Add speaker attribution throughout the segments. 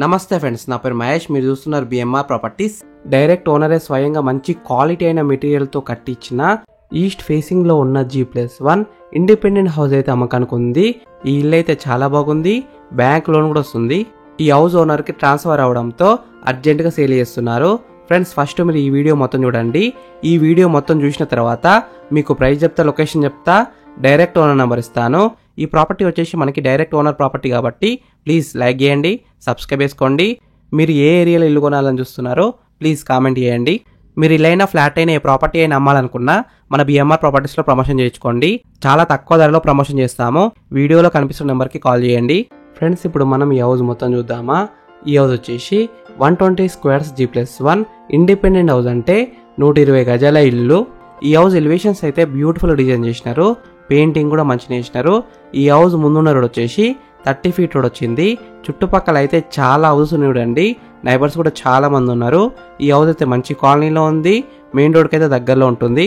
Speaker 1: నమస్తే ఫ్రెండ్స్, నా పేరు మహేష్. మీరు చూస్తున్నారు బిఎంఆర్ ప్రాపర్టీస్. డైరెక్ట్ ఓనరే స్వయంగా మంచి క్వాలిటీ అయిన మెటీరియల్తో కట్టించిన ఈస్ట్ ఫేసింగ్లో ఉన్న G+1 ఇండిపెండెంట్ హౌస్ అయితే అమ్మకానికి ఉంది. ఈ ఇల్లు అయితే చాలా బాగుంది, బ్యాంక్ లోన్ కూడా వస్తుంది. ఈ హౌస్ ఓనర్కి ట్రాన్స్ఫర్ అవడంతో అర్జెంటుగా సేల్ చేస్తున్నారు. ఫ్రెండ్స్, ఫస్ట్ మీరు ఈ వీడియో మొత్తం చూడండి. ఈ వీడియో మొత్తం చూసిన తర్వాత మీకు ప్రైస్ చెప్తా, లొకేషన్ చెప్తా, డైరెక్ట్ ఓనర్ నెంబర్ ఇస్తాను. ఈ ప్రాపర్టీ వచ్చేసి మనకి డైరెక్ట్ ఓనర్ ప్రాపర్టీ కాబట్టి ప్లీజ్ లైక్ చేయండి, సబ్స్క్రైబ్ చేసుకోండి. మీరు ఏ ఏరియాలో ఇల్లు కొనాలని చూస్తున్నారో ప్లీజ్ కామెంట్ చేయండి. మీరు ఇల్లైనా ఫ్లాట్ అయినా ఏ ప్రాపర్టీ అయినా అమ్మాలనుకున్నా మన బిఎంఆర్ ప్రాపర్టీస్లో ప్రమోషన్ చేయించుకోండి. చాలా తక్కువ ధరలో ప్రమోషన్ చేస్తాము. వీడియోలో కనిపిస్తున్న నెంబర్కి కాల్ చేయండి. ఫ్రెండ్స్, ఇప్పుడు మనం ఈ హౌస్ మొత్తం చూద్దామా. ఈ హౌస్ వచ్చేసి 120 స్క్వేర్స్ G+1 ఇండిపెండెంట్ హౌస్, అంటే 120 గజాల ఇల్లు. ఈ హౌస్ ఎలివేషన్స్ అయితే బ్యూటిఫుల్ డిజైన్ చేసినారు, పెయింటింగ్ కూడా మంచిగా వేసినారు. ఈ హౌస్ ముందున్న రోడ్ వచ్చేసి 30 ఫీట్ రోడ్ వచ్చింది. చుట్టుపక్కల అయితే చాలా హౌస్ చూడండి, నైబర్స్ కూడా చాలా మంది ఉన్నారు. ఈ హౌస్ అయితే మంచి కాలనీలో ఉంది, మెయిన్ రోడ్కి అయితే దగ్గరలో ఉంటుంది.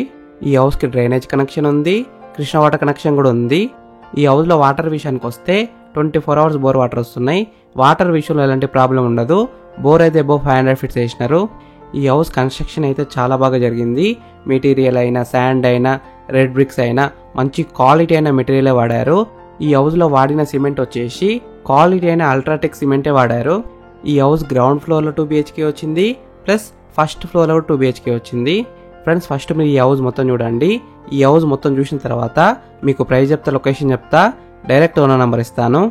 Speaker 1: ఈ హౌస్కి డ్రైనేజ్ కనెక్షన్ ఉంది, కృష్ణ వాటర్ కనెక్షన్ కూడా ఉంది. ఈ హౌస్లో వాటర్ విషయానికి వస్తే 24 అవర్స్ బోర్ వాటర్ వస్తున్నాయి. వాటర్ విషయంలో ఎలాంటి ప్రాబ్లం ఉండదు. బోర్ అయితే అబౌవ్ 500 ఫీట్స్ వేసినారు. ఈ హౌస్ కన్స్ట్రక్షన్ అయితే చాలా బాగా జరిగింది. మెటీరియల్ అయినా, శాండ్ అయినా, రెడ్ బ్రిక్స్ అయినా మంచి క్వాలిటీ అయిన మెటీరియలే వాడారు. ఈ హౌస్లో వాడిన సిమెంట్ వచ్చేసి క్వాలిటీ అయిన అల్ట్రాటెక్ సిమెంటే వాడారు. ఈ హౌస్ గ్రౌండ్ ఫ్లోర్లో 2 BHK వచ్చింది, ప్లస్ ఫస్ట్ ఫ్లోర్లో 2 BHK వచ్చింది. ఫ్రెండ్స్, ఫస్ట్ మీరు ఈ హౌస్ మొత్తం చూడండి. ఈ హౌస్ మొత్తం చూసిన తర్వాత మీకు ప్రైస్ చెప్తా, లొకేషన్ చెప్తా, డైరెక్ట్ ఓనర్ నెంబర్ ఇస్తాను.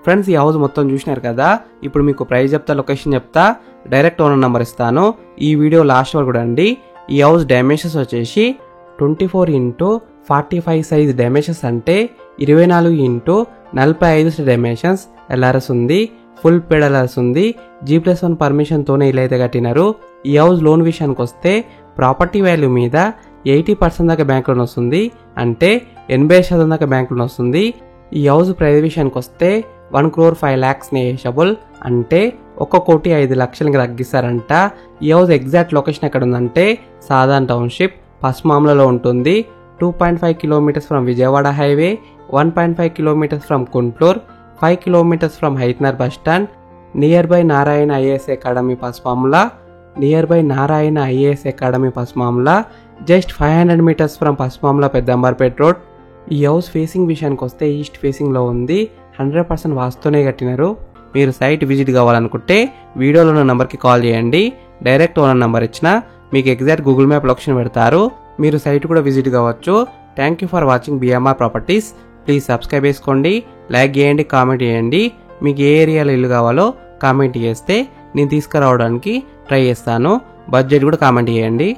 Speaker 1: ఫ్రెండ్స్, ఈ హౌస్ మొత్తం చూసినారు కదా. ఇప్పుడు మీకు ప్రైస్ చెప్తా, లొకేషన్ చెప్తా, డైరెక్ట్ ఓనర్ నెంబర్ ఇస్తాను. ఈ వీడియో లాస్ట్ వరకు చూడండి. ఈ హౌస్ డైమెన్షన్స్ వచ్చేసి 24x45 సైజ్ డైమెన్షన్స్, అంటే 24x45 డైమెన్షన్స్. LRS ఉంది, ఫుల్ పేడ్ LRS ఉంది. G+1 పర్మిషన్తోనే ఇలా అయితే కట్టినారు. ఈ హౌస్ లోన్ విషయానికి వస్తే ప్రాపర్టీ వాల్యూ మీద 80% దాకా బ్యాంక్ లోన్ వస్తుంది, అంటే 80% దాకా బ్యాంక్ లోన్ వస్తుంది. ఈ హౌస్ ప్రైస్ విషయానికి వస్తే 1,05,00,000 నెగోషియబుల్, అంటే 1,05,00,000 తగ్గిస్తారంట. ఈ హౌస్ ఎగ్జాక్ట్ లొకేషన్ ఎక్కడ ఉందంటే సాధారణ టౌన్షిప్, పస్మామ్లలో ఉంటుంది. 2.5 kilometres from Vijayawada highway, 1.5 kilometres from Kuntloor, 5 kilometres from హైత్నర్ bus stand, near by Narayana IAS academy Pasmamla, just 500 metres from Pasmamla Peddamberpet road. ఈ హౌస్ ఫేసింగ్ విషయానికి వస్తే ఈస్ట్ ఫేసింగ్లో ఉంది, 100% వాస్తునే కట్టినారు. మీరు సైట్ విజిట్ కావాలనుకుంటే వీడియోలో ఉన్న నెంబర్కి కాల్ చేయండి. డైరెక్ట్ ఓనర్ నెంబర్ ఇచ్చిన మీకు ఎగ్జాక్ట్ గూగుల్ మ్యాప్ లొకేషన్ పెడతారు, మీరు సైట్ కూడా విజిట్ కావచ్చు. Thank you for watching BMR properties. Please subscribe చేసుకోండి, లైక్ చేయండి, కామెంట్ చేయండి. మీకు ఏ ఏరియాలో ఇల్లు కావాలో కామెంట్ చేస్తే నేను తీసుకురావడానికి ట్రై చేస్తాను. బడ్జెట్ కూడా కామెంట్ చేయండి.